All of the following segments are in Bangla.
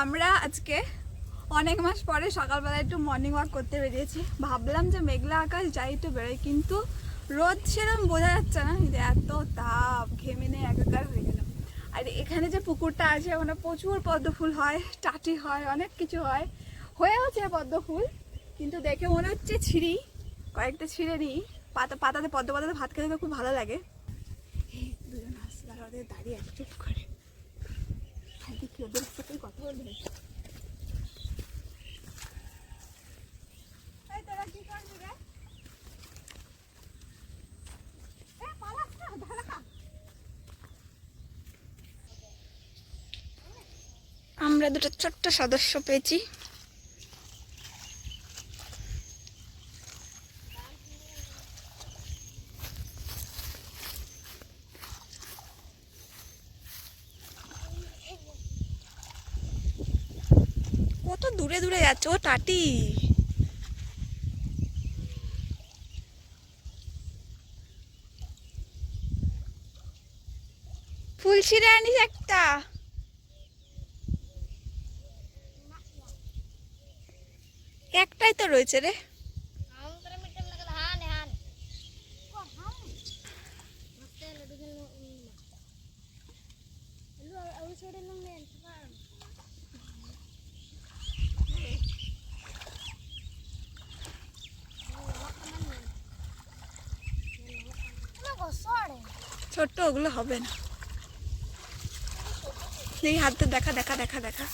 আমরা আজকে অনেক মাস পরে সকালবেলা একটু মর্নিং ওয়াক করতে বেরিয়েছি। ভাবলাম যে মেঘলা আকাশ যাই একটু বেরোই, কিন্তু রোদ সেরকম বোঝা যাচ্ছে না, এত তাপ, ঘেমে নিয়ে একাকার হয়ে গেলাম। আর এখানে যে পুকুরটা আছে ওখানে প্রচুর পদ্ম ফুল হয়, টাটি হয়, অনেক কিছু হয়, হয়েওছে পদ্ম ফুল, কিন্তু দেখে মনে হচ্ছে ছিঁড়ি, কয়েকটা ছিঁড়ে নিই। পাতাতে পদ্ম পাতাতে ভাত খেতে খুব ভালো লাগে। এই দুজন আসছে, তারা ওদের দাঁড়িয়ে এক চুপ করে দেখি ওদের সাথে কথা বলবে। আমরা দুটো ছোট্ট সদস্য পেয়েছি। কত দূরে দূরে যাচ্ছে ও টাটি। ফুল ছিঁড়ে আনিস একটা। একটাই তো রয়েছে রে। ছোট্ট ওগুলো হবে না। এই হাতে দেখা দেখা দেখা দেখা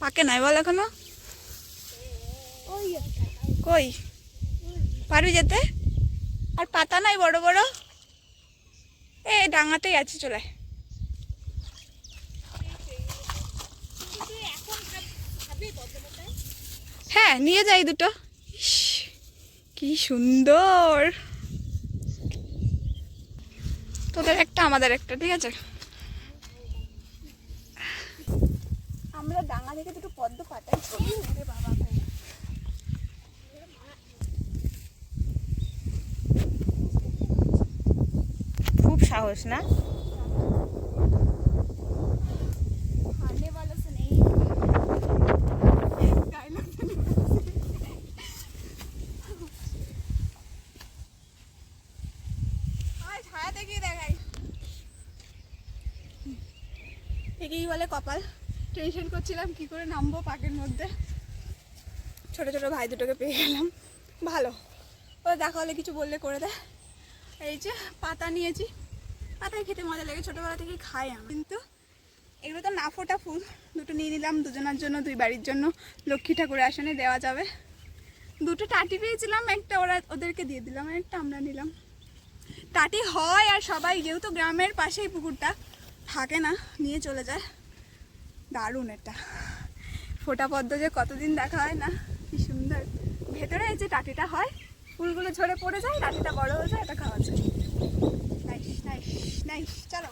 পাকে নাই বল এখনো। কই পারবি যেতে? আর পাতা নাই বড় বড়, এ ডাঙাতেই আছে, চলে। হ্যাঁ নিয়ে যাই দুটো। কি সুন্দর, তোদের একটা আমাদের একটা, ঠিক আছে। আমরা ডাঙা থেকে দুটো পদ্ম পাতাই, বাবা খুব সাহস না। একেই বলে কপাল। টেনশন করছিলাম কি করে নামবো পাকের মধ্যে, ছোট ছোট ভাই দুটোকে পেয়ে গেলাম, ভালো। ও দেখা হলে কিছু বললে করে দেয়। এই যে পাতা নিয়েছি, পাতায় খেতে মজা লাগে, ছোটোবেলা থেকেই খাই আমি। কিন্তু এগুলো তো না ফোটা ফুল, দুটো নিয়ে নিলাম, দুজনের জন্য, দুই বাড়ির জন্য, লক্ষ্মী ঠাকুরের আসনে দেওয়া যাবে। দুটো টাটি পেয়েছিলাম, একটা ওদেরকে দিয়ে দিলাম, একটা আমরা নিলাম। টাটি হয় আর সবাই, যেহেতু গ্রামের পাশেই পুকুরটা, থাকে না, নিয়ে চলে যায়। দারুণ এটা, ফোটা পদ্ম যে কতদিন দেখা হয় না, কি সুন্দর। ভেতরে এই যে টাটিটা হয়, ফুলগুলো ঝরে পড়ে যায়, টাটিটা বড় হয়ে যায়, এটা খাওয়া যায়। নাইস নাইস নাইস, চলো।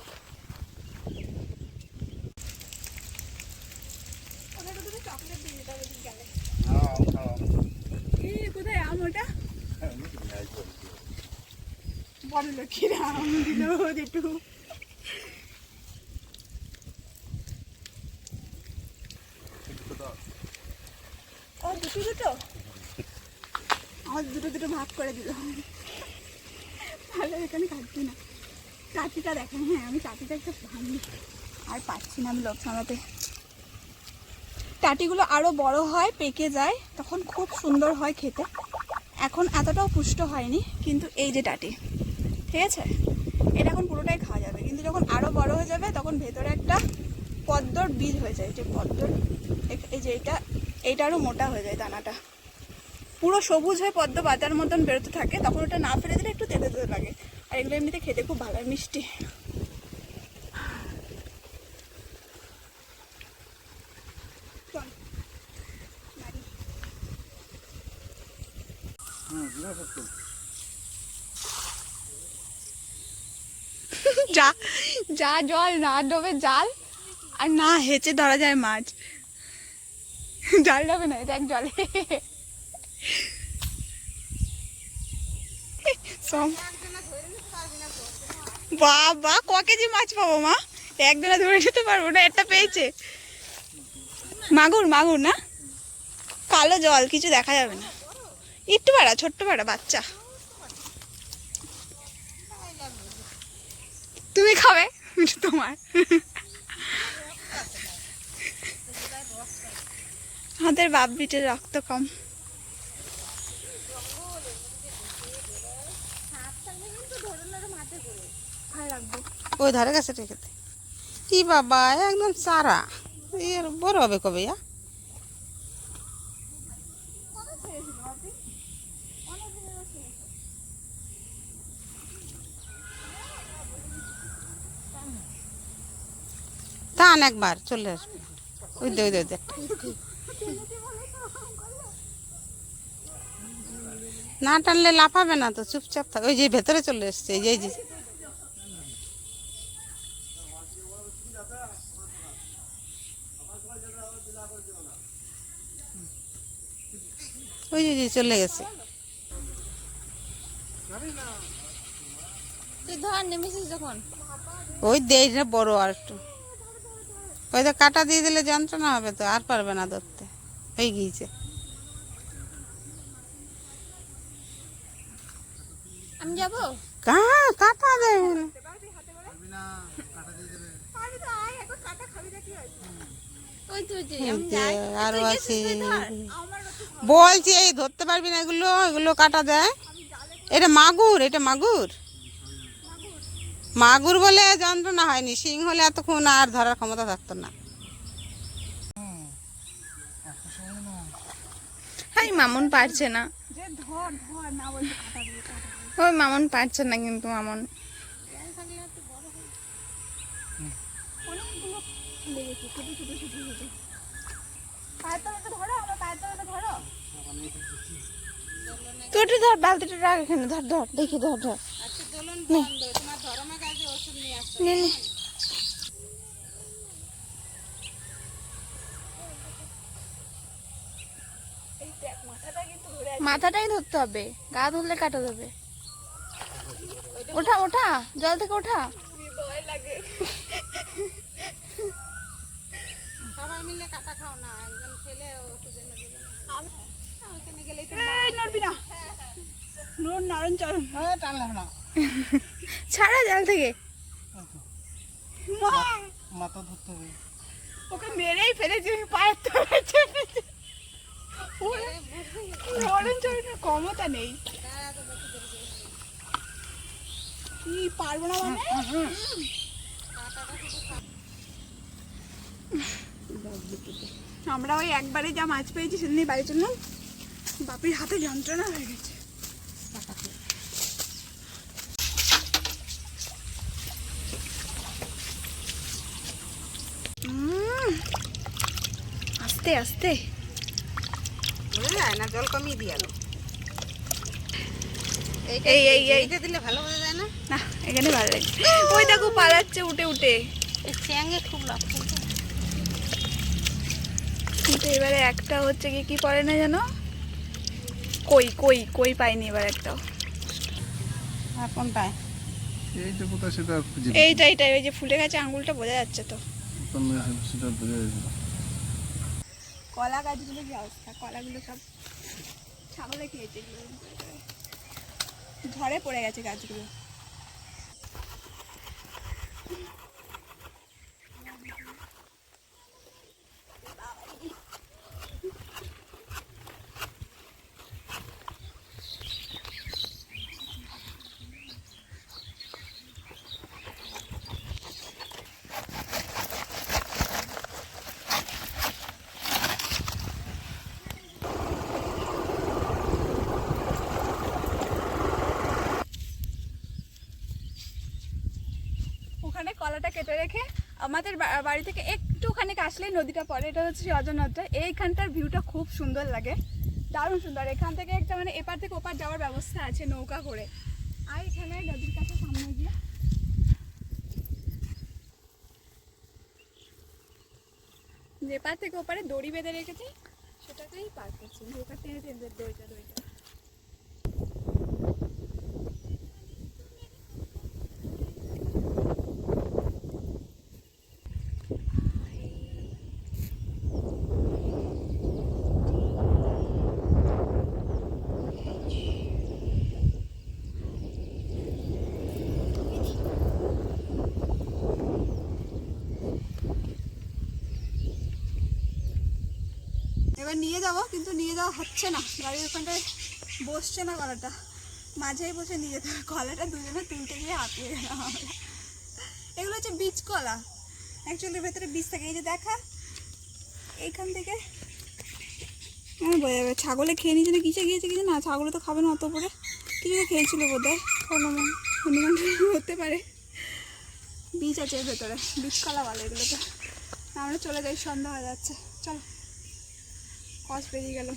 ওদেরকে তুমি চকলেট দিয়ে দিতে হবে গেলে। কোথায় আম ওটা? বড় লক্ষ্মীর আম দিল যেটু। ও দুটো দুটো, আমার দুটো দুটো ভাগ করে দিল, তাহলে এখানে খাচ্ছি না। চাটিটা দেখেন, হ্যাঁ আমি চাটিটা একটা ভাঙি, আর পাচ্ছি না আমি লোক সামলাতে। টাটিগুলো আরও বড় হয়, পেকে যায়, তখন খুব সুন্দর হয় খেতে। এখন এতটাও পুষ্ট হয়নি, কিন্তু এই যে টাটি, ঠিক আছে, এটা এখন পুরোটাই খাওয়া যাবে। কিন্তু যখন আরও বড় হয়ে যাবে তখন ভেতরে একটা পদ্মর বীজ হয়ে যায়, যে পদ্মর, এই যে এইটা আরও মোটা হয়ে যায়, দানাটা পুরো সবুজ হয়ে পদ্ম পাতার মতন বেরোতে থাকে, তখন ওটা না ফেলে দিলে একটু তেতে তেতে লাগে। আর এগুলো এমনিতে খেতে খুব ভালো, মিষ্টি। যা যা জল না ডোবে জাল, আর না হেঁচে ধরা যায় মাছ। জাল ডোবে না, এটা এক জলে। বাবা ক কেজি মাছ পাবো মা? একজনে ধরে নিতে পারবো না, একটা পেয়েছে। মাগুর মাগুর না, কালো জল, কিছু দেখা যাবে না। একটু পাড়া, ছোট্ট পাড়া, বাচ্চা। তুমি খাবে, তোমার আমাদের বাপ বিটের রক্ত কম। ওই ধারে গেছে রেখে দে। কি বাবা, একদম চারা, এর বড় হবে কবে? টান একবার চলে আসবে। ওই দে ওই দে, ওই দে। না টানলে লাফাবে না তো, চুপচাপ থাক। ওই যে ভেতরে চলে এসছে, এই যে ওই যে চলে গেছে। তুই ধর নেমেছিস যখন। ওই দেই রে বড় আর একটু। ওই তো কাটা দিয়ে দিলে যন্ত্রণা হবে তো, আর পারবে না ধরতে, হয়ে গিয়েছে। আমি যাব। কাটা দেয় ওই তো যে আমি যাই। আরো আছে। বলছি এই ধরতে পারবি না, এগুলো এগুলো কাটা দেয়। এটা মাগুর, এটা মাগুর। মাগুর বলে যন্ত্রণা হয়নি, শিং হলে এতক্ষণ আর ধরার ক্ষমতা থাকতো না। হাই, মামুন পারছে না। ওই মামুন পারছে না, কিন্তু মামুন তুই একটু ধর, বালতিটা রাখ এখানে, ধর ধর, দেখি ধর ধর। নে, নে। মাথাটাই ধরতে হবে, গা ধরলে কাটা যাবে। ওঠা ওঠা, জল থেকে ওঠা। সবাই মিলে কাটা খাও না, একজন ফেলে টানলাম না। ছাড়া জাল থেকে। মাথা ধরতে হবে। ওকে মেরেই ফেলেছি, পায়ের তলায় চেপেছে। ক্ষমতা নেই, কি পারবো না মানে। আমরা ওই একবারে যা মাছ পেয়েছি সেদিনই বাড়ির জন্য বাপির হাতে যন্ত্রণা হয়ে গেছে। আস্তে আস্তে বোঝা যায় না, জল কমিয়ে দিয়ে এলো। এই এই এই দিলে ভালো বোঝা যায় না। না, এখানে ভালো লাগে। ওই দেখো পালাচ্ছে উঠে উঠে। এই চ্যাঙ্গে খুব লাভ। কিন্তু এবারে একটা হচ্ছে কি পড়ে না জানো, কই কই কই পাইনি এবার একটাও। আর কোনটায়? এইটা কোথায় সেটা খুঁজে এইটা এইটা, ওই যে ফুলে গেছে আঙুলটা বোঝা যাচ্ছে তো। সেটা বোঝা যাচ্ছে না। কলা গাছগুলো কি অবস্থা, কলাগুলো সব ছাগলে খেয়েছে, ঝড়ে পড়ে গেছে গাছগুলো। ওখানে কলাটা কেটে রেখে আমাদের বাড়ি থেকে একটুখানি আসলেই নদীটা পড়ে, এটা হচ্ছে অজয় নদীটা। এইখানটার ভিউটা খুব সুন্দর লাগে, দারুণ সুন্দর। এখান থেকে একটা মানে এপার থেকে ওপার যাওয়ার ব্যবস্থা আছে নৌকা করে। আর এখানে নদীর কাছে সামনে গিয়ে এপার থেকে ওপারে দড়ি বেঁধে রেখেছে, সেটাকেই পার করছে নৌকা টেনে টেনে দড়িটা দড়িটা। এবার নিয়ে যাব, কিন্তু নিয়ে যাওয়া হচ্ছে না, গাড়ির ওখানটায় বসছে না কলাটা, মাঝেই বসে নিয়ে যেতে হবে। কলাটা দুজনে তুলতে গিয়ে হাঁপিয়ে গেলাম আমরা। এগুলো হচ্ছে বীজ কলা, অ্যাকচুয়ালি ভেতরে বীজ থাকে। এই যে দেখা, এইখান থেকে বোঝা যাবে। ছাগলে খেয়ে নিয়েছে না কিসে গিয়েছে কিছু না, ছাগলে তো খাবে না অত করে, কিছু খেয়েছিল বোধ হয়, হনুমান হতে পারে। বীজ আছে এর ভেতরে, বীজ কলা বলে এগুলোতে। আমরা চলে যাই, সন্ধ্যা হয়ে যাচ্ছে, চলো। কস বেরিয়ে গেল।